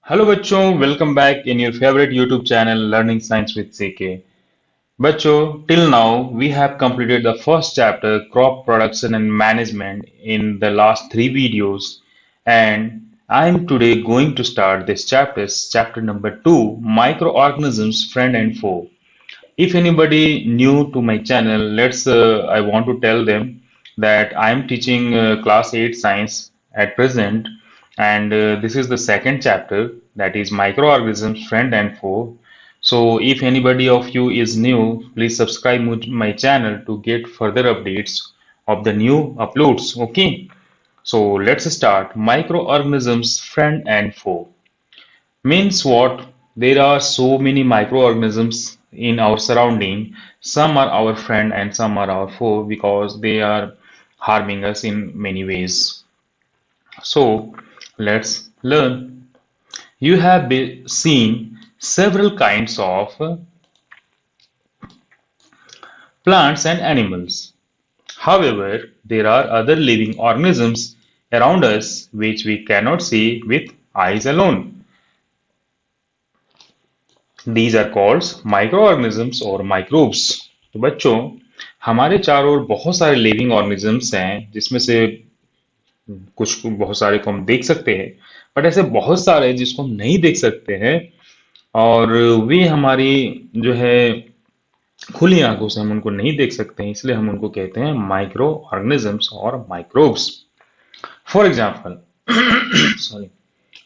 Hello बच्चों, welcome back in your favourite YouTube channel learning science with CK. बच्चों, till now we have completed the first chapter, crop production and management, in the last three videos, and I'm today going to start this chapter number two, microorganisms friend and foe. If anybody new to my channel, I want to tell them that I'm teaching class 8 science at present, and this is the second chapter, that is microorganisms friend and foe. So if anybody of you is new, please subscribe my channel to get further updates of the new uploads. Okay, so let's start. Microorganisms friend and foe means what? There are so many microorganisms in our surrounding. Some are our friend and some are our foe because they are harming us in many ways. So let's learn. You have seen several kinds of plants and animals. However, there are other living organisms around us which we cannot see with eyes alone. These are called microorganisms और microbes. तो बच्चों, हमारे चारों ओर बहुत सारे living organisms हैं, जिसमें से कुछ बहुत सारे को हम देख सकते हैं, बट ऐसे बहुत सारे हैं जिसको हम नहीं देख सकते हैं, और वे हमारी जो है खुली आंखों से हम उनको नहीं देख सकते हैं, इसलिए हम उनको कहते हैं माइक्रो ऑर्गेनिजम्स और microbes. For example, sorry,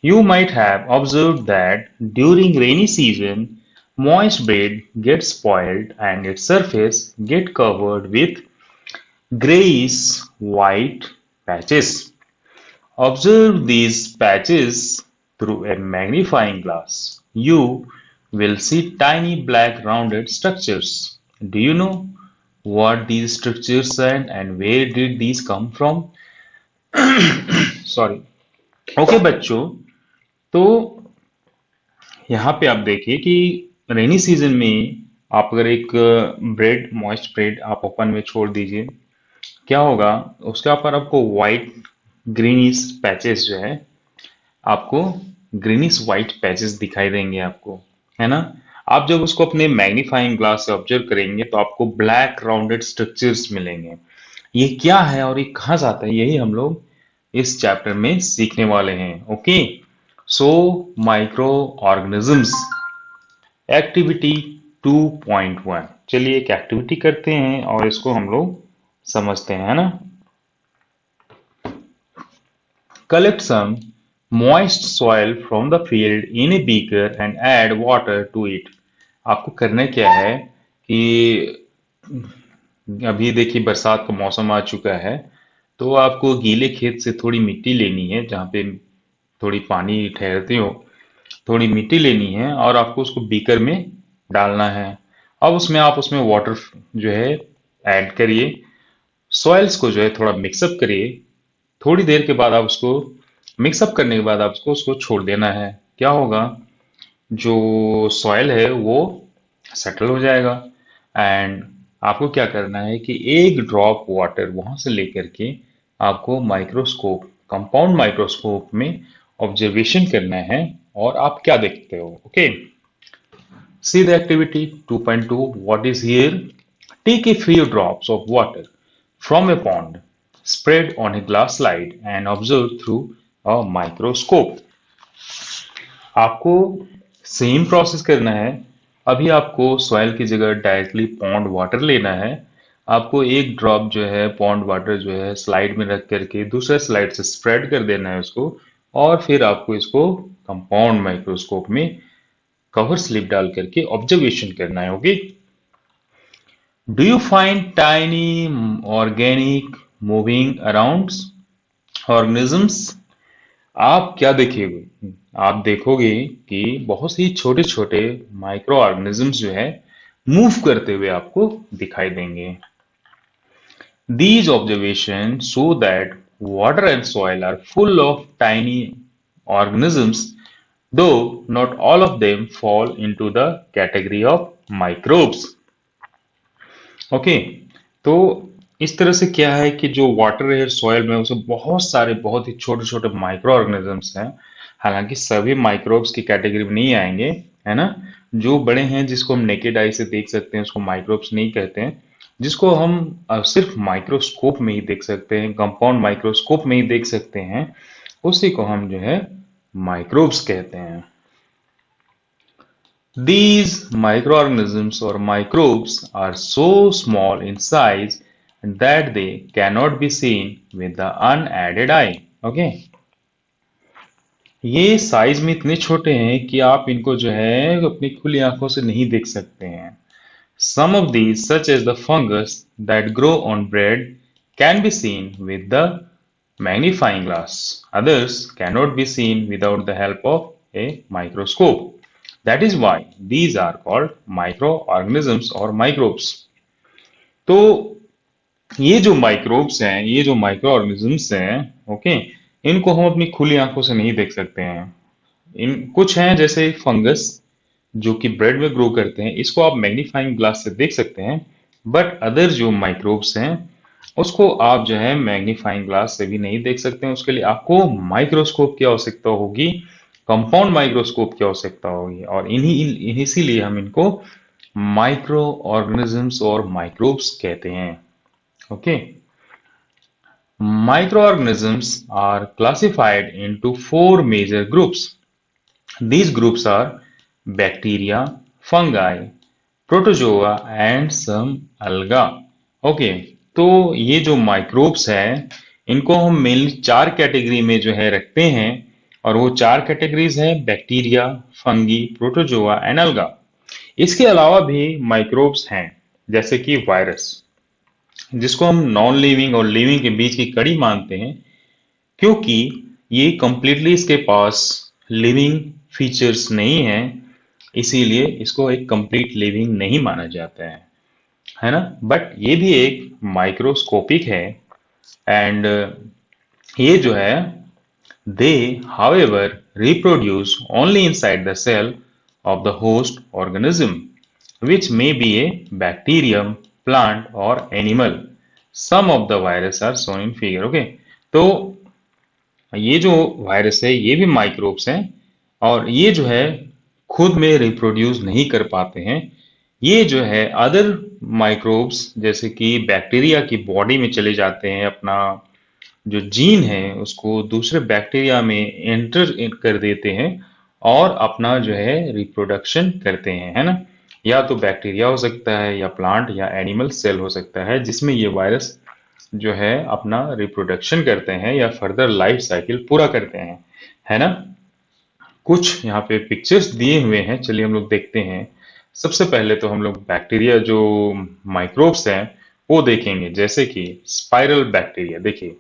you might have observed that during rainy season, moist bed gets spoiled and its surface get covered with grayish white patches. Observe these patches through a magnifying glass. You will see tiny black rounded structures. Do you know what these structures are and where did these come from? Sorry. Okay बच्चों, तो यहाँ पे आप देखिए कि rainy season में आप अगर एक ब्रेड, मॉइस्ट ब्रेड आप ओपन में छोड़ दीजिए, क्या होगा? उसके ऊपर आपको वाइट ग्रीनिश पैचेस जो है, आपको ग्रीनिश वाइट पैचेस दिखाई देंगे आपको, है ना? आप जब उसको अपने मैग्नीफाइंग ग्लास से ऑब्जर्व करेंगे तो आपको ब्लैक राउंडेड स्ट्रक्चर्स मिलेंगे. ये क्या है और ये कहाँ से आता है, यही हम लोग इस चैप्टर में सीखने वाले हैं. Okay, so micro organisms activity 2.1. चलिए एक एक्टिविटी करते हैं और इसको हम लोग समझते हैं, है ना? Collect some moist soil from the field in a beaker and add water to it. आपको करना क्या है कि अभी देखिए बरसात का मौसम आ चुका है, तो आपको गीले खेत से थोड़ी मिट्टी लेनी है, जहाँ पे थोड़ी पानी ठहरती हो, थोड़ी मिट्टी लेनी है और आपको उसको बीकर में डालना है. अब उसमें वाटर जो है ऐड करिए, सॉइल्स को जो है थोड़ा मिक्सअप करिए. थोड़ी देर के बाद आप उसको मिक्सअप करने के बाद आपको उसको छोड़ देना है. क्या होगा? जो सॉइल है वो सेटल हो जाएगा, एंड आपको क्या करना है कि एक ड्रॉप वाटर वहां से लेकर के आपको माइक्रोस्कोप, कंपाउंड माइक्रोस्कोप में ऑब्जर्वेशन करना है. और आप क्या देखते हो? Okay, see the activity 2.2. What is here? Take a few drops of water from a pond, spread on a glass slide and observe through a microscope. आपको सेम प्रोसेस करना है. अभी आपको सॉइल की जगह डायरेक्टली पॉन्ड वाटर लेना है. आपको एक ड्रॉप जो है पॉन्ड वाटर जो है स्लाइड में रख करके दूसरे स्लाइड से स्प्रेड कर देना है उसको, और फिर आपको इसको कंपाउंड माइक्रोस्कोप में कवर स्लिप डाल करके ऑब्जर्वेशन करना है. Okay, do you find tiny organic moving around organisms? आप क्या देखेंगे? आप देखोगे कि बहुत सी छोटे छोटे माइक्रो ऑर्गेनिजम्स जो है मूव करते हुए आपको दिखाई देंगे. These observations show that water and soil are full of tiny organisms, though not all of them fall into the category of microbes. Okay, तो इस तरह से क्या है कि जो वाटर है सॉइल में उसमें बहुत सारे बहुत ही छोटे छोटे माइक्रो ऑर्गेनिजम्स हैं। हालांकि सभी माइक्रोब्स की कैटेगरी में नहीं आएंगे, है ना। जो बड़े हैं जिसको हम नेकेड आई से देख सकते हैं उसको माइक्रोब्स नहीं कहते हैं। जिसको हम सिर्फ माइक्रोस्कोप में ही देख सकते हैं, कंपाउंड माइक्रोस्कोप में ही देख सकते हैं, उसी को हम जो है माइक्रोब्स कहते हैं। These microorganisms or microbes are so small in size that they cannot be seen with the unaided eye. Okay? ये साइज में इतने छोटे हैं कि आप इनको जो है अपनी खुली आंखों से नहीं देख सकते हैं। Some of these, such as the fungus that grow on bread, can be seen with the magnifying glass. Others cannot be seen without the help of a microscope. That is why these are called microorganisms or microbes. तो ये जो microbes हैं, ये जो micro organisms हैं, okay, इनको हम अपनी खुली आंखों से नहीं देख सकते हैं। इन कुछ हैं जैसे फंगस जो कि ब्रेड में ग्रो करते हैं, इसको आप मैग्नीफाइंग ग्लास से देख सकते हैं। बट अदर जो माइक्रोब्स हैं उसको आप जो है मैग्नीफाइंग ग्लास से भी नहीं देख सकते हैं। उसके लिए आपको माइक्रोस्कोप की आवश्यकता होगी, कंपाउंड माइक्रोस्कोप की आवश्यकता होगी, और इसीलिए हम इनको माइक्रो ऑर्गेनिजम्स और माइक्रोब्स कहते हैं। Okay, microorganisms are classified into four major groups. These groups are bacteria, fungi, protozoa and some algae. Okay, तो ये जो माइक्रोब्स हैं इनको हम मेनली चार कैटेगरी में जो है रखते हैं, और वो चार कैटेगरीज हैं बैक्टीरिया, फंगी, प्रोटोजोआ एंड अलगा। इसके अलावा भी माइक्रोब्स हैं जैसे कि वायरस, जिसको हम नॉन लिविंग और लिविंग के बीच की कड़ी मानते हैं, क्योंकि ये कंप्लीटली इसके पास लिविंग फीचर्स नहीं है, इसीलिए इसको एक कंप्लीट लिविंग नहीं माना जाता है ना। बट ये भी एक माइक्रोस्कोपिक है। एंड ये जो है they however reproduce only inside the cell of the host organism which may be a bacterium, plant और animal. Some of the virus are shown in figure. Okay, तो ये जो वायरस है ये भी माइक्रोब्स हैं, और ये जो है खुद में रिप्रोड्यूस नहीं कर पाते हैं। ये जो है अदर माइक्रोब्स जैसे कि बैक्टीरिया की बॉडी में चले जाते हैं, अपना जो जीन है उसको दूसरे बैक्टीरिया में एंटर कर देते हैं और अपना जो है रिप्रोडक्शन करते हैं, है ना। या तो बैक्टीरिया हो सकता है, या प्लांट या एनिमल सेल हो सकता है, जिसमें ये वायरस जो है अपना रिप्रोडक्शन करते हैं या फर्दर लाइफ साइकिल पूरा करते हैं, है ना। कुछ यहाँ पे पिक्चर्स दिए हुए हैं, चलिए हम लोग देखते हैं। सबसे पहले तो हम लोग बैक्टीरिया जो माइक्रोब्स हैं वो देखेंगे, जैसे कि स्पाइरल बैक्टीरिया। देखिए,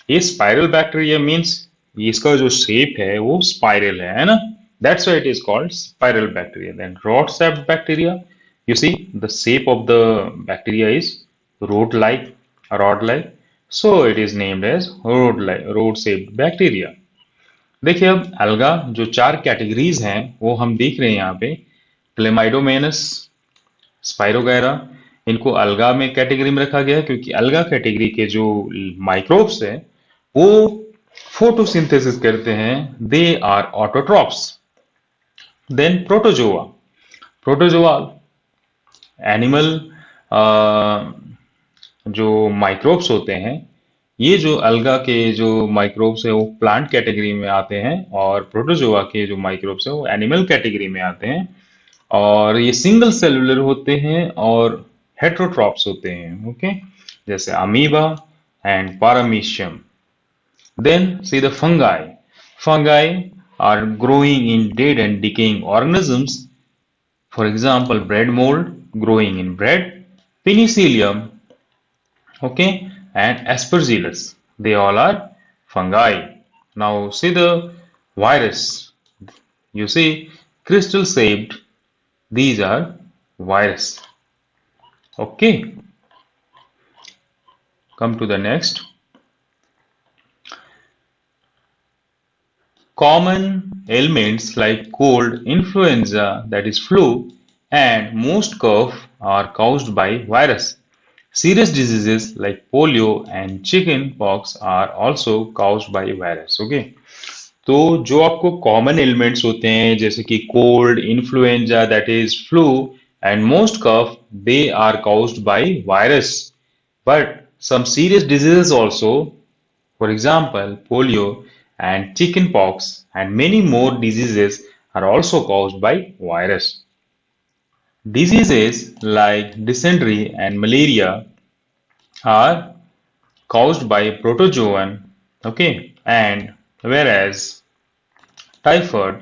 ये स्पाइरल बैक्टीरिया मीन्स इसका जो शेप है वो स्पाइरल है ना। That's why it is called spiral bacteria. Then rod shaped bacteria, you see the shape of the bacteria is rod like, rod like, so it is named as rod shaped bacteria. देखिए, अब अलगा जो चार categories हैं वो हम देख रहे हैं यहाँ पे। क्लेमाइडोमेनस, स्पाइरोगैरा, इनको अलगा में कैटेगरी में रखा गया है क्योंकि अलगा कैटेगरी के जो माइक्रोब्स हैं वो फोटोसिंथेसिस करते हैं, they are autotrophs. Then protozoa, protozoa animal जो माइक्रोब्स होते हैं, ये जो अलगा के जो माइक्रोब्स है वो प्लांट कैटेगरी में आते हैं, और प्रोटोजोआ के जो माइक्रोब्स है वो एनिमल कैटेगरी में आते हैं। और ये सिंगल सेलुलर होते हैं और हेट्रोट्रॉप्स होते हैं। ओके, जैसे amoeba and paramecium. Then see the fungi. Fungi are growing in dead and decaying organisms. For example, bread mold growing in bread, penicillium, okay, and aspergillus. They all are fungi. Now see the virus. You see crystal shaped. These are virus. Okay. Come to the next. Common ailments like cold, influenza, that is flu, and most cough are caused by virus. Serious diseases like polio and chicken pox are also caused by virus. Okay. तो जो आपको common elements होते हैं जैसे कि cold, influenza that is flu and most cough they are caused by virus. But some serious diseases also, for example, polio and chickenpox and many more diseases are also caused by virus. Diseases like dysentery and malaria are caused by protozoan, okay, and whereas typhoid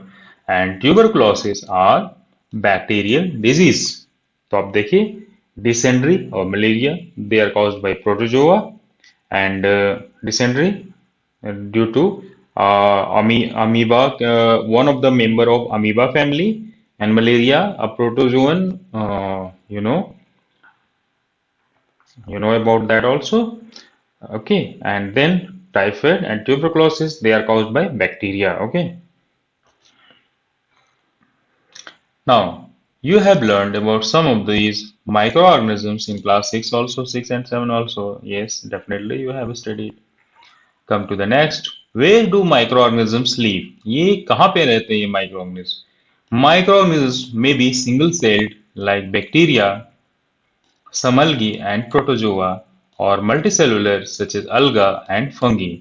and tuberculosis are bacterial disease. तो आप देखिए dysentery और malaria they are caused by protozoa and dysentery due to amoeba, one of the member of amoeba family, and malaria a protozoan, you know about that also. Okay, and then typhoid and tuberculosis they are caused by bacteria. Okay, now you have learned about some of these microorganisms in class 6 also, 6 and 7 also. Yes, definitely you have studied. Come to the next. Where do microorganisms live? ये कहाँ पे रहते हैं ये microorganisms? Microorganisms may be single-celled like bacteria, some algae and protozoa, or multicellular such as alga and fungi.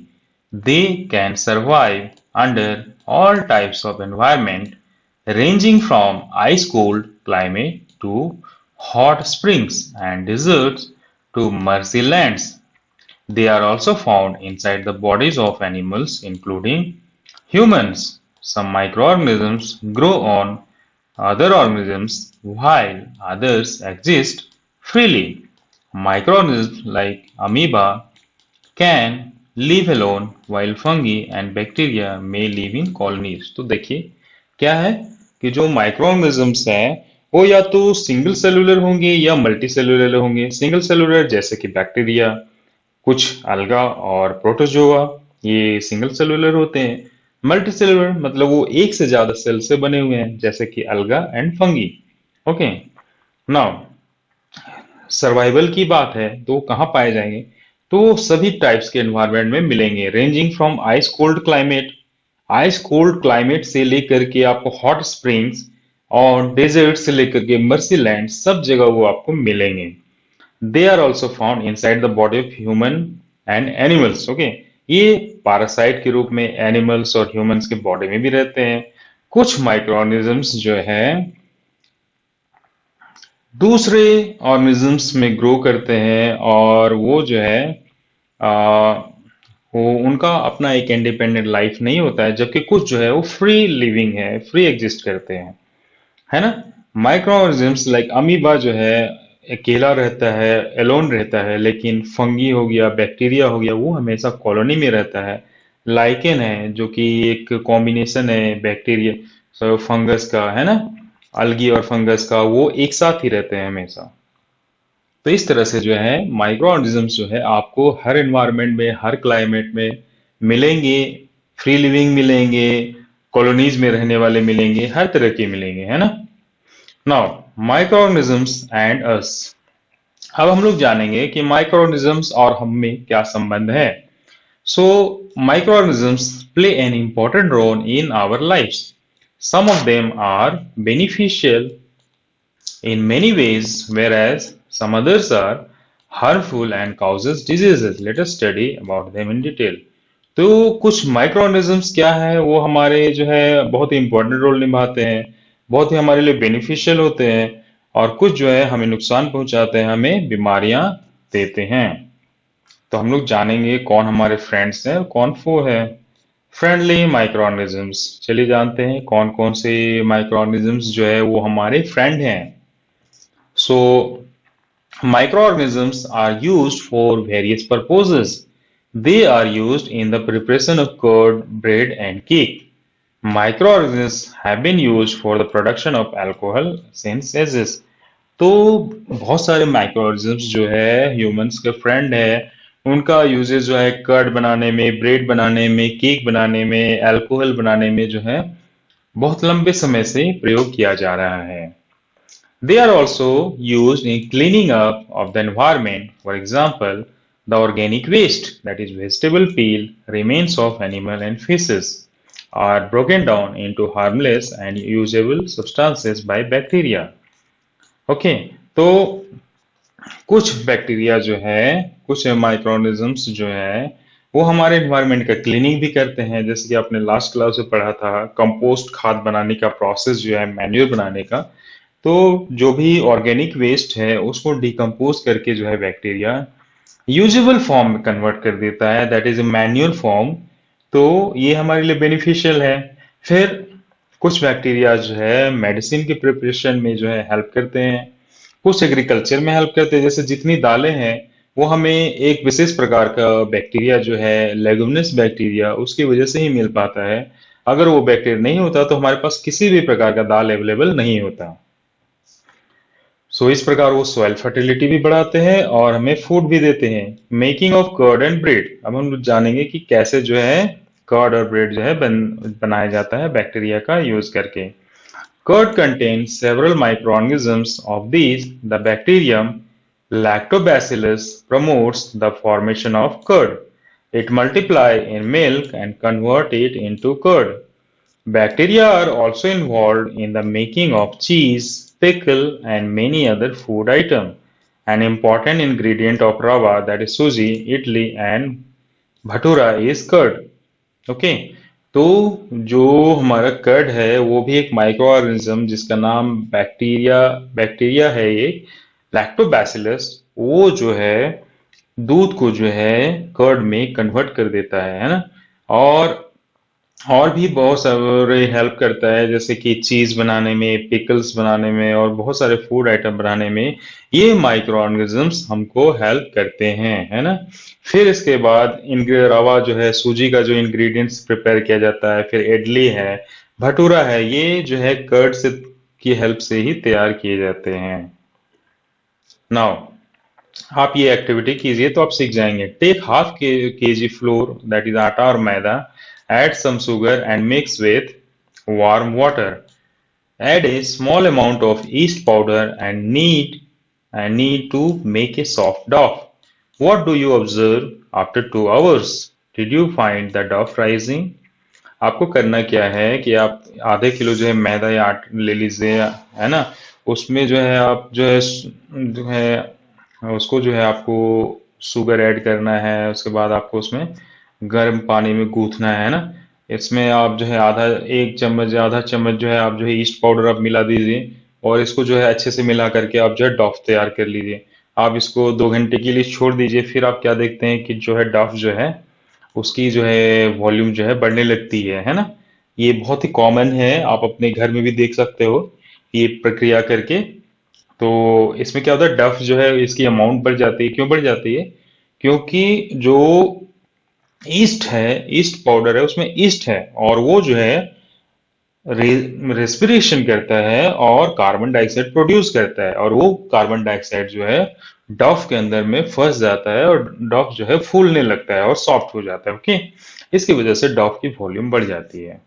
They can survive under all types of environment ranging from ice-cold climate to hot springs and deserts to marshy lands. They are also found inside the bodies of animals including humans. Some microorganisms grow on other organisms while others exist freely. Microorganisms like amoeba can live alone while fungi and bacteria may live in colonies. तो देखिए क्या है कि जो microorganisms हैं वो या तो सिंगल सेलुलर होंगे या मल्टी सेलुलर होंगे. सिंगल सेलुलर जैसे कि बैक्टीरिया, कुछ अलगा और प्रोटोजोआ ये सिंगल सेलुलर होते हैं. मल्टी सेलुलर मतलब वो एक से ज्यादा सेल से बने हुए हैं जैसे कि अलगा and fungi. Okay, now survival की बात है तो कहाँ पाए जाएंगे? तो सभी टाइप्स के एनवायरनमेंट में मिलेंगे ranging from ice cold climate से लेकर के आपको हॉट स्प्रिंग्स और डेजर्ट से लेकर के मर्सी लैंड सब जगह वो आपको मिलेंगे. They are also found inside the body of human and animals. Okay, ये पैरासाइट के रूप में एनिमल्स और ह्यूमंस के बॉडी में भी रहते हैं. कुछ माइक्रोऑर्गेनिजम्स जो है दूसरे ऑर्गेनिजम्स में ग्रो करते हैं और वो जो है आ, वो उनका अपना एक इंडिपेंडेंट लाइफ नहीं होता है जबकि कुछ जो है वो फ्री लिविंग है, फ्री एग्जिस्ट करते हैं, है ना. माइक्रोऑर्गेनिजम्स लाइक अमीबा जो है अकेला रहता है, एलोन रहता है, लेकिन फंगी हो गया, बैक्टीरिया हो गया वो हमेशा कॉलोनी में रहता है. लाइकेन है जो कि एक कॉम्बिनेशन है बैक्टीरिया फंगस का, है ना, अलगी और फंगस का, वो एक साथ ही रहते हैं हमेशा. तो इस तरह से जो है माइक्रो ऑर्गेनिजम्स जो है आपको हर एनवायरनमेंट में, हर क्लाइमेट में मिलेंगे. फ्री लिविंग मिलेंगे, कॉलोनीज में रहने वाले मिलेंगे, हर तरह के मिलेंगे, है ना. नाउ माइक्रो ऑर्गेनिजम्स एंड अस. अब हम लोग जानेंगे कि माइक्रो ऑर्गेनिजम्स और हम में क्या संबंध है. So microorganisms play an important role in our lives. Some of them are beneficial in many ways, whereas some others are harmful and causes diseases. Let us study about them in detail. तो कुछ microorganisms क्या है वो हमारे जो है बहुत ही important role निभाते हैं, बहुत ही हमारे लिए बेनिफिशियल होते हैं, और कुछ जो है हमें नुकसान पहुंचाते हैं, हमें बीमारियां देते हैं. तो हम लोग जानेंगे कौन हमारे फ्रेंड्स हैं और कौन फो है. फ्रेंडली माइक्रोऑर्गेनिजम्स, चलिए जानते हैं कौन कौन से माइक्रोऑर्गेनिजम्स जो है वो हमारे फ्रेंड हैं. So, microorganisms are used for various purposes. They are used in the preparation of curd, bread, and cake. Microorganisms have been used for the production of alcohol since ages. तो बहुत सारे microorganisms जो है humans के friend है, उनका uses जो है कर्ड बनाने में, ब्रेड बनाने में, केक बनाने में, अल्कोहल बनाने में जो है बहुत लंबे समय से प्रयोग किया जा रहा है. They are also used in cleaning up of the environment. For example, the organic waste, that is vegetable peel, remains of animal and fishes, are broken down into harmless and usable substances by bacteria. Okay, तो कुछ bacteria जो है, कुछ microorganisms जो है, वो हमारे environment का क्लीनिंग भी करते हैं। जैसे कि आपने लास्ट क्लास में पढ़ा था, कंपोस्ट खाद बनाने का प्रोसेस जो है, मैन्योर बनाने का। तो जो भी ऑर्गेनिक वेस्ट है उसको डिकम्पोज करके जो है बैक्टीरिया यूजेबल फॉर्म में कन्वर्ट कर देता है, that is a manure form. तो ये हमारे लिए बेनिफिशियल है। फिर कुछ बैक्टीरिया जो है मेडिसिन के प्रिपरेशन में जो है हेल्प करते हैं, कुछ एग्रीकल्चर में हेल्प करते हैं। जैसे जितनी दालें हैं वो हमें एक विशेष प्रकार का बैक्टीरिया जो है लेगुमिनस बैक्टीरिया उसकी वजह से ही मिल पाता है। अगर वो बैक्टीरिया नहीं होता तो हमारे पास किसी भी प्रकार का दाल अवेलेबल नहीं होता। सो इस प्रकार वो सॉइल फर्टिलिटी भी बढ़ाते हैं और हमें फूड भी देते हैं। Making of curd and bread, अब हम लोग जानेंगे कि कैसे जो है कर्ड और ब्रेड जो है बनाया जाता है बैक्टीरिया का यूज करके। Curd contains several microorganisms. Of these, the bacterium Lactobacillus promotes the formation of curd. It multiplies in milk and converts it into curd. Bacteria are also involved in the making of cheese, pickle, and many other food items. An important ingredient of rava, that is suji, idli, and bhatura, is curd. Okay, तो जो हमारा curd है वो भी एक micro organism जिसका नाम bacteria bacteria है, ये लैक्टोबैसिलस, वो जो है दूध को जो है कर्ड में कन्वर्ट कर देता है ना। और और भी बहुत सारे हेल्प करता है, जैसे कि चीज बनाने में, पिकल्स बनाने में और बहुत सारे फूड आइटम बनाने में ये माइक्रो ऑर्गेनिजम्स हमको हेल्प करते हैं, है ना। फिर इसके बाद रवा जो है, सूजी का जो इंग्रेडिएंट्स प्रिपेयर किया जाता है, फिर इडली है, भटूरा है, ये जो है कर्ड से की हेल्प से ही तैयार किए जाते हैं। नाउ आप ये एक्टिविटी कीजिए तो आप सीख जाएंगे। टेक हाफ के जी फ्लोर, दैट इज आटा और maida, add some sugar and mix with warm water. Add a small amount of yeast powder and knead to make a soft dough. What do you observe after 2 hours? Did you find the dough rising? आपको करना क्या है कि आप आधे kilo जो है मैदा या आटा ले लीजिए, है ना। उसमें जो है आप जो है उसको जो है आपको शुगर ऐड करना है। उसके बाद आपको उसमें गर्म पानी में गूंथना है ना। इसमें आप जो है एक चम्मच या आधा चम्मच जो है आप जो है ईस्ट पाउडर आप मिला दीजिए और इसको जो है अच्छे से मिला करके आप जो है डफ तैयार कर लीजिए। आप इसको 2 घंटे के लिए छोड़ दीजिए। फिर आप क्या देखते हैं कि जो है डफ जो है उसकी जो है वॉल्यूम जो है बढ़ने लगती है ना। ये बहुत ही कॉमन है, आप अपने घर में भी देख सकते हो ये प्रक्रिया करके। तो इसमें क्या होता है, डफ जो है इसकी अमाउंट बढ़ जाती है। क्यों बढ़ जाती है? क्योंकि जो ईस्ट है, ईस्ट पाउडर है, उसमें ईस्ट है और वो जो है रेस्पिरेशन करता है और कार्बन डाइऑक्साइड प्रोड्यूस करता है, और वो कार्बन डाइऑक्साइड जो है डफ के अंदर में फंस जाता है और डफ जो है फूलने लगता है और सॉफ्ट हो जाता है। ओके, इसकी वजह से डफ की वॉल्यूम बढ़ जाती है।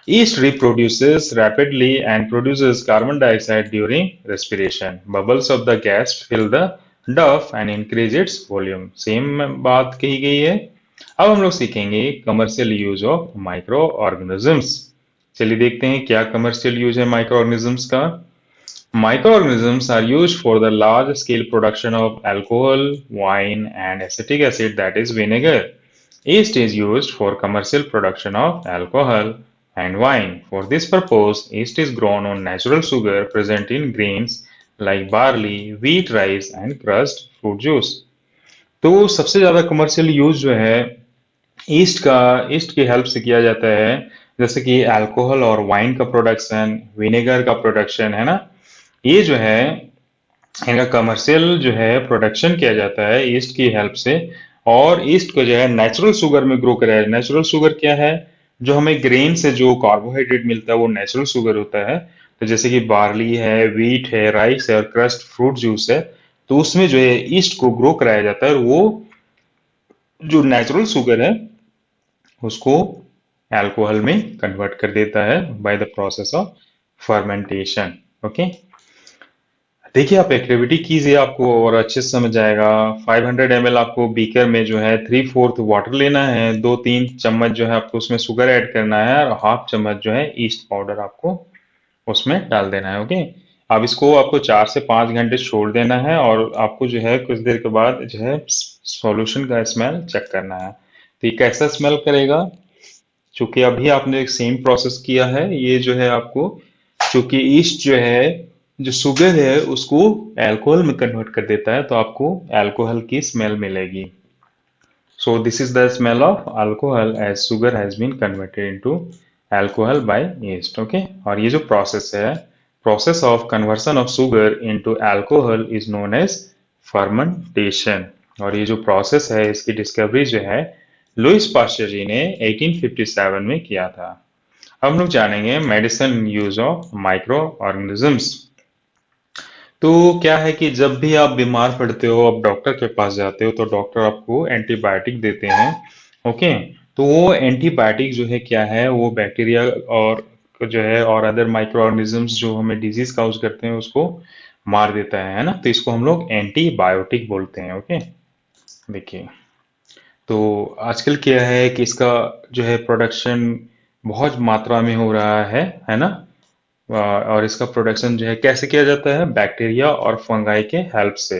Yeast reproduces rapidly and produces carbon dioxide during respiration. Bubbles of the gas fill the duff and increase its volume. Same बात कही गई है। अब हम लोग सीखेंगे commercial use of micro organisms. चलिए देखते हैं क्या कमर्शियल यूज है माइक्रो ऑर्गेनिजम्स का। Microorganisms are used for the large-scale production of alcohol, wine, and acetic acid, that is vinegar. Yeast is used for commercial production of alcohol and wine. For this purpose, yeast is grown on natural sugar present in grains like barley, wheat, rice, and crushed fruit juice. तो सबसे ज्यादा commercial use जो है east की help से किया जाता है, जैसे कि अल्कोहल और वाइन का प्रोडक्शन, विनेगर का प्रोडक्शन, है ना। ये जो है इनका कमर्शियल जो है प्रोडक्शन किया जाता है ईस्ट की हेल्प से। और ईस्ट को जो है नेचुरल शुगर में ग्रो कराया। नेचुरल शुगर क्या है? जो हमें ग्रेन से जो कार्बोहाइड्रेट मिलता है वो नेचुरल शुगर होता है। तो जैसे कि बार्ली है, वीट है, राइस है और क्रस्ट फ्रूट जूस है, तो उसमें जो है ईस्ट को ग्रो कराया जाता है और वो जो नेचुरल शुगर है उसको अल्कोहल में कन्वर्ट कर देता है by the process of fermentation. Okay, देखिए, आप एक्टिविटी कीजिए, आपको और अच्छे से समझ आएगा। 500 ml आपको बीकर में जो है 3/4 वाटर लेना है, 2-3 चम्मच जो है आपको उसमें शुगर ऐड करना है और हाफ चम्मच जो है ईस्ट पाउडर आपको उसमें डाल देना है। ओके, अब इसको आपको 4 से 5 घंटे छोड़ देना है और आपको जो है कुछ देर के बाद जो है सॉल्यूशन का स्मेल चेक करना है। तो ये कैसा स्मेल करेगा? चूंकि अभी आपने एक सेम प्रोसेस किया है, ये जो है आपको, चूंकि ईस्ट जो है, जो शुगर है उसको अल्कोहल में कन्वर्ट कर देता है, तो आपको अल्कोहल की स्मेल मिलेगी। So this is the smell of alcohol as sugar has been converted into alcohol by yeast. Okay, और ये जो process है, process of conversion of sugar into alcohol is known as fermentation। और ये जो process है इसकी डिस्कवरी जो है लुइस पास्चर जी ने 1857 में किया था। अब हम लोग जानेंगे medicine use of micro organisms. तो क्या है कि जब भी आप बीमार पड़ते हो, आप डॉक्टर के पास जाते हो, तो डॉक्टर आपको एंटीबायोटिक देते हैं। ओके, तो वो एंटीबायोटिक जो है क्या है, वो बैक्टीरिया और जो है और अदर माइक्रो ऑर्गेनिजम्स जो हमें डिजीज काउज करते हैं उसको मार देता है ना। तो इसको हम लोग एंटीबायोटिक बोलते हैं। ओके, देखिए, तो आजकल क्या है कि इसका जो है प्रोडक्शन बहुत मात्रा में हो रहा है ना। और इसका प्रोडक्शन जो है कैसे किया जाता है, बैक्टीरिया और फंगाई के हेल्प से।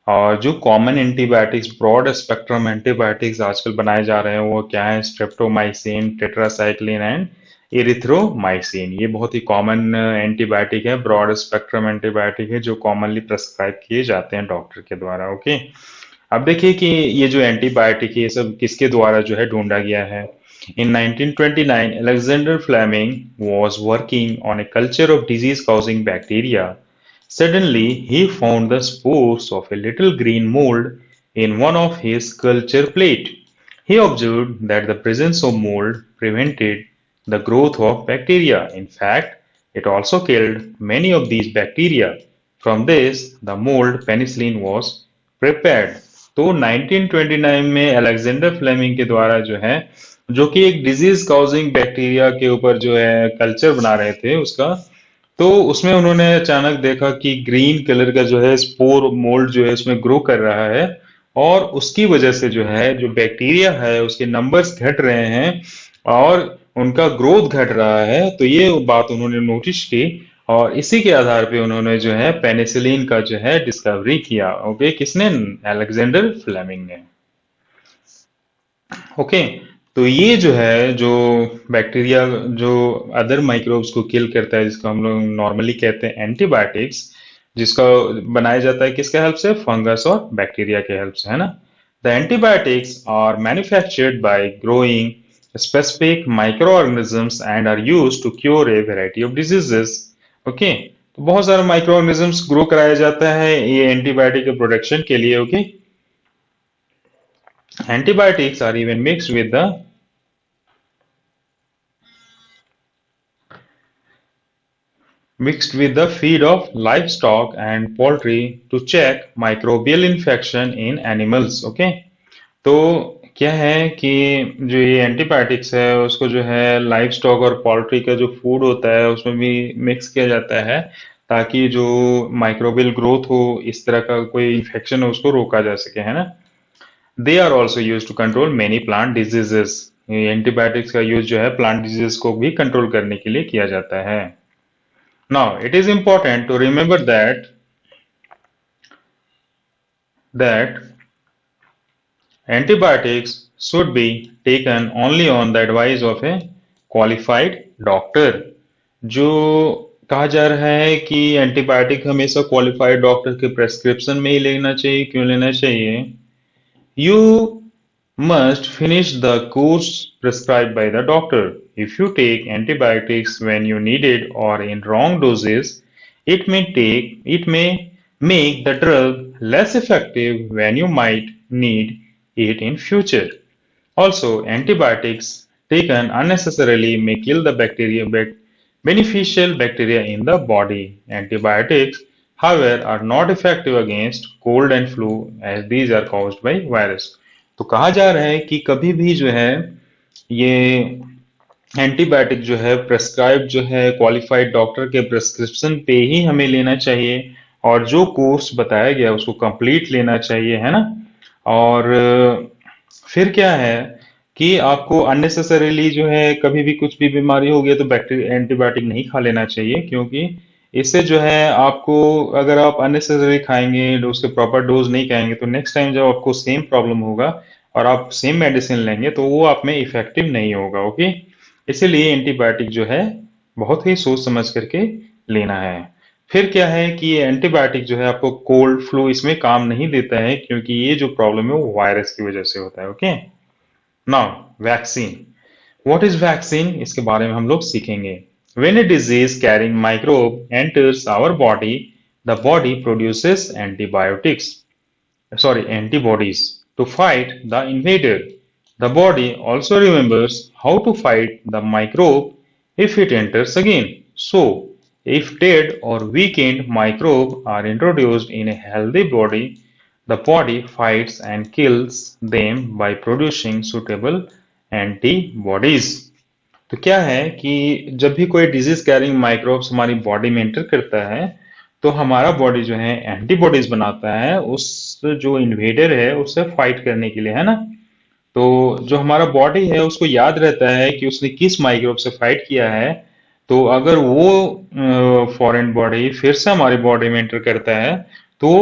और जो common antibiotics, broad spectrum antibiotics आजकल बनाए जा रहे हैं वो क्या है, स्ट्रेप्टोमाइसिन, टेट्रासाइक्लिन एंड एरिथ्रोमाइसिन। ये बहुत ही कॉमन एंटीबायोटिक है, ब्रॉड स्पेक्ट्रम एंटीबायोटिक है जो कॉमनली प्रेस्क्राइब किए जाते हैं डॉक्टर के द्वारा। ओके, अब देखिए कि ये जो एंटीबायोटिक है ये सब किसके द्वारा जो है ढूंढा गया है। In 1929, Alexander Fleming was working on a culture of disease-causing bacteria. Suddenly, he found the spores of a little green mold in one of his culture plate. He observed that the presence of mold prevented the growth of bacteria. In fact, it also killed many of these bacteria. From this, the mold penicillin was prepared. तो 1929 में Alexander Fleming के द्वारा जो है, जो कि एक disease causing bacteria के ऊपर जो है कल्चर बना रहे थे उसका, तो उसमें उन्होंने अचानक देखा कि ग्रीन कलर का जो है स्पोर मोल्ड जो है उसमें ग्रो कर रहा है और उसकी वजह से जो है जो बैक्टीरिया है उसके नंबर्स घट रहे हैं और उनका ग्रोथ घट रहा है। तो ये बात उन्होंने नोटिस की और इसी के आधार पे उन्होंने जो है पेनिसिलिन का जो है डिस्कवरी किया। ओके, किसने? अलेक्जेंडर फ्लेमिंग ने। ओके, तो ये जो है जो बैक्टीरिया जो अदर माइक्रोब्स को किल करता है, जिसको हम लोग नॉर्मली कहते हैं एंटीबायोटिक्स, जिसका बनाया जाता है किसके हेल्प से, फंगस और बैक्टीरिया के हेल्प से, है ना। The antibiotics are manufactured by growing specific microorganisms and are used to cure a variety of diseases. Okay, तो बहुत सारे माइक्रो ऑर्गेनिजम्स ग्रो कराया जाता है ये एंटीबायोटिक के प्रोडक्शन के लिए। Okay, antibiotics are even mixed with the feed of livestock and poultry to check microbial infection in animals। Okay, तो क्या है कि जो ये एंटीबायोटिक्स है उसको जो है लाइव स्टॉक और पोल्ट्री का जो फूड होता है उसमें भी मिक्स किया जाता है ताकि जो माइक्रोबियल ग्रोथ हो, इस तरह का कोई इन्फेक्शन हो उसको रोका जा सके, है ना। They are also use to control many plant diseases. Antibiotics का यूज जो है प्लांट डिजीज को भी कंट्रोल करने के लिए किया जाता है। Now, it is important to remember that antibiotics should be taken only on the advice of a qualified doctor। जो कहा जा रहा है कि एंटीबायोटिक हमेशा क्वालिफाइड डॉक्टर के प्रेस्क्रिप्शन में ही लेना चाहिए। क्यों लेना चाहिए? You must finish the course prescribed by the doctor. If you take antibiotics when you need it or in wrong doses, it may make the drug less effective when you might need it in future. Also, antibiotics taken unnecessarily may kill the beneficial bacteria in the body. Antibiotics, however, are not effective against cold and flu as these are caused by virus। तो कहा जा रहा है कि कभी भी जो है ये एंटीबायोटिक जो है प्रेस्क्राइब जो है क्वालिफाइड डॉक्टर के प्रेस्क्रिप्शन पे ही हमें लेना चाहिए और जो कोर्स बताया गया उसको कंप्लीट लेना चाहिए, है ना। और फिर क्या है कि आपको अननेसेसरीली जो है कभी भी कुछ भी बीमारी हो गई तो बैक्टीरिया एंटीबायोटिक नहीं खा लेना चाहिए, क्योंकि इससे जो है आपको, अगर आप अननेसेसरी खाएंगे उसके प्रॉपर डोज नहीं खाएंगे तो नेक्स्ट टाइम जब आपको सेम प्रॉब्लम होगा और आप सेम मेडिसिन लेंगे तो वो आप में इफेक्टिव नहीं होगा। ओके, इसीलिए एंटीबायोटिक जो है बहुत ही सोच समझ करके लेना है। फिर क्या है कि ये एंटीबायोटिक जो है आपको कोल्ड फ्लू इसमें काम नहीं देता है, क्योंकि ये जो प्रॉब्लम है वो वायरस की वजह से होता है। Okay, now vaccine, what is vaccine, इसके बारे में हम लोग सीखेंगे। When a disease carrying microbe enters our body, the body produces antibiotics, sorry, antibodies to fight the invader. The body also remembers how to fight the microbe if it enters again. So, if dead or weakened microbes are introduced in a healthy body fights and kills them by producing suitable antibodies. तो क्या है कि जब भी कोई disease carrying microbes हमारी body में enter करता है तो हमारा बॉडी जो है एंटीबॉडीज बनाता है उस जो इन्वेडर है उससे फाइट करने के लिए, है ना। तो जो हमारा बॉडी है उसको याद रहता है कि उसने किस माइक्रोब से फाइट किया है। तो अगर वो फॉरेन बॉडी फिर से हमारी बॉडी में एंटर करता है तो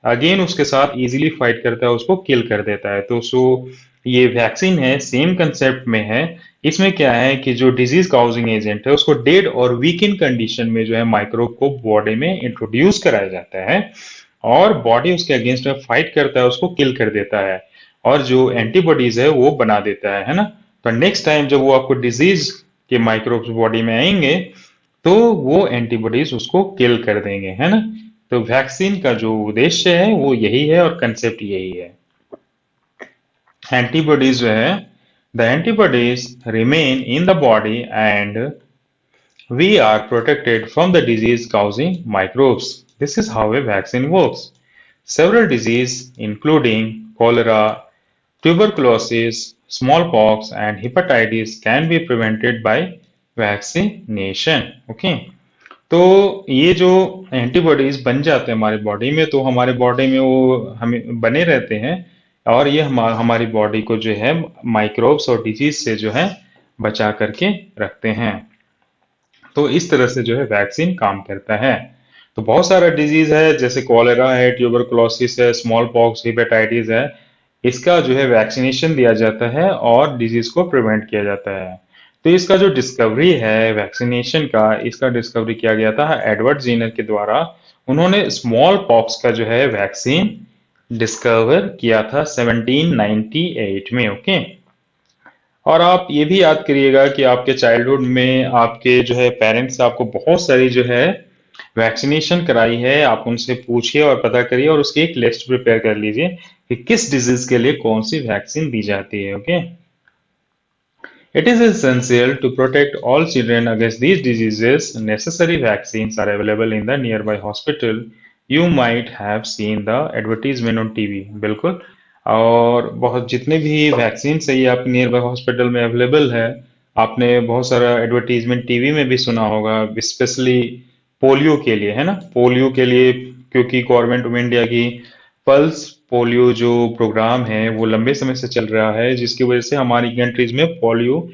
अगेन उसके साथ इजीली फाइट करता है, उसको किल कर देता है। तो सो ये वैक्सीन है, सेम कंसेप्ट में है। इसमें क्या है कि जो डिजीज काउजिंग एजेंट है उसको डेड और वीक कंडीशन में जो है माइक्रोब को बॉडी में इंट्रोड्यूस कराया जाता है और बॉडी उसके अगेंस्ट में फाइट करता है, उसको किल कर देता है और जो एंटीबॉडीज है वो बना देता है ना। तो नेक्स्ट टाइम जब वो आपको डिजीज के माइक्रोब्स बॉडी में आएंगे तो वो एंटीबॉडीज उसको किल कर देंगे, है ना। तो वैक्सीन का जो उद्देश्य है वो यही है और कंसेप्ट यही है। एंटीबॉडीज जो है, the antibodies remain in the body and we are protected from the disease causing microbes. This is how a vaccine works. Several diseases, including cholera, tuberculosis, smallpox, and hepatitis, can be prevented by vaccination. Okay. तो ये जो antibodies बन जाते हैं हमारे body में तो हमारे बॉडी में वो हमें बने रहते हैं और ये हमारी बॉडी को जो है माइक्रोब्स और डिजीज से जो है बचा करके रखते हैं। तो इस तरह से जो है वैक्सीन काम करता है। तो बहुत सारा डिजीज है जैसे कॉलेरा है, ट्यूबरकुलोसिस है, स्मॉल पॉक्स, हेपेटाइटिस है, इसका जो है वैक्सीनेशन दिया जाता है और डिजीज को प्रिवेंट किया जाता है। तो इसका जो डिस्कवरी है वैक्सीनेशन का, इसका डिस्कवरी किया गया था एडवर्ड जीनर के द्वारा। उन्होंने स्मॉल पॉक्स का जो है वैक्सीन डिस्कवर किया था 1798 में। ओके, और आप ये भी याद करिएगा कि आपके चाइल्डहुड में आपके जो है पेरेंट्स आपको बहुत सारी जो है वैक्सीनेशन कराई है। आप उनसे पूछिए और पता करिए और उसकी एक लिस्ट प्रिपेयर कर लीजिए कि किस डिजीज के लिए कौन सी वैक्सीन दी जाती है। Okay, it is essential to protect all children against these diseases. Necessary vaccines are available in the nearby hospital. You might have seen the advertisement on TV. बिल्कुल, और बहुत जितने भी वैक्सीन है ये आप नियर बाय हॉस्पिटल में available है। आपने बहुत सारा एडवर्टीजमेंट टीवी में भी सुना होगा, स्पेशली पोलियो के लिए, है ना। पोलियो के लिए, क्योंकि गवर्नमेंट ऑफ इंडिया की पल्स पोलियो जो प्रोग्राम है वो लंबे समय से चल रहा है, जिसकी वजह से हमारी कंट्रीज में पोलियो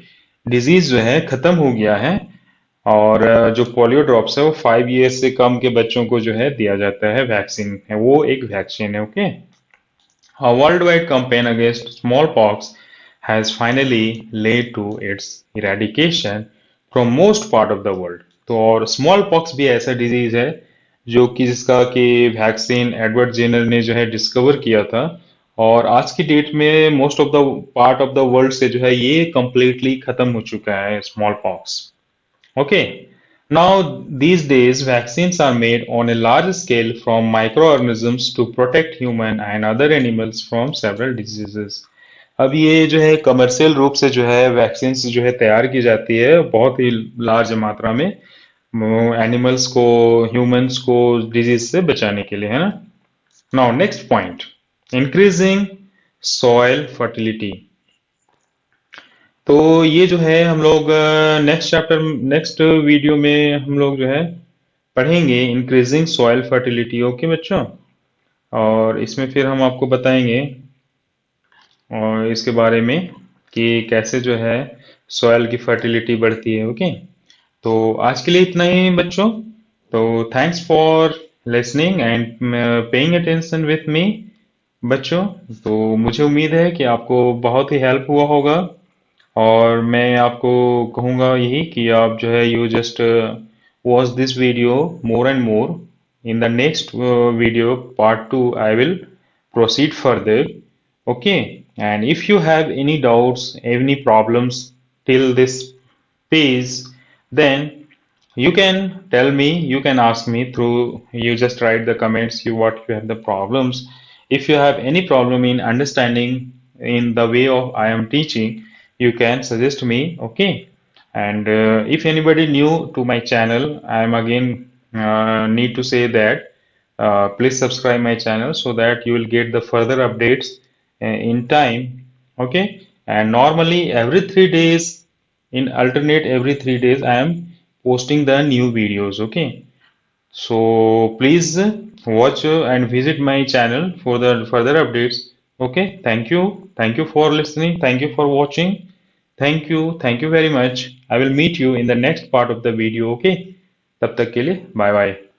डिजीज जो है खत्म हो गया है। और जो पोलियो ड्रॉप्स है वो 5 ईयर्स से कम के बच्चों को जो है दिया जाता है, वैक्सीन है, वो एक वैक्सीन है। Okay, a worldwide campaign against smallpox has finally led to its eradication from most part of the world. तो और स्मॉल पॉक्स भी ऐसा डिजीज है जो कि जिसका कि वैक्सीन एडवर्ड जेनर ने जो है डिस्कवर किया था और आज की डेट में most of the part of the world से जो है ये कंप्लीटली खत्म हो चुका है small pox. Okay, now these days vaccines are made on a large scale from microorganisms to protect human and other animals from several diseases. अब ये जो है कमर्शियल रूप से जो है वैक्सीन जो है तैयार की जाती है बहुत ही लार्ज मात्रा में एनिमल्स को, ह्यूमंस को डिजीज से बचाने के लिए, है ना। Now next point, increasing soil fertility. तो ये जो है हम लोग नेक्स्ट चैप्टर, नेक्स्ट वीडियो में हम लोग जो है पढ़ेंगे इंक्रीजिंग सॉइल फर्टिलिटी। ओके बच्चों, और इसमें फिर हम आपको बताएंगे और इसके बारे में कि कैसे जो है सॉइल की फर्टिलिटी बढ़ती है। ओके, तो आज के लिए इतना ही बच्चों। तो thanks for listening and paying attention with me बच्चों। तो मुझे उम्मीद है कि आपको बहुत ही हेल्प हुआ होगा, और मैं आपको कहूँगा यही कि आप जो है you just watch this video more and more. In the next video part 2 I will proceed further. Okay, and if you have any doubts, any problems till this page, then you can tell me, you can ask me through, you just write the comments, you what you have the problems. If you have any problem in understanding in the way of I am teaching, you can suggest me. Okay, and if anybody new to my channel, I am again need to say that please subscribe my channel so that you will get the further updates in time. Okay, and normally every 3 days, in alternate every 3 days, I am posting the new videos. Okay, so please watch and visit my channel for the further updates. Okay, thank you for listening, thank you for watching, thank you very much. I will meet you in the next part of the video. Okay, तब तक के लिए bye bye.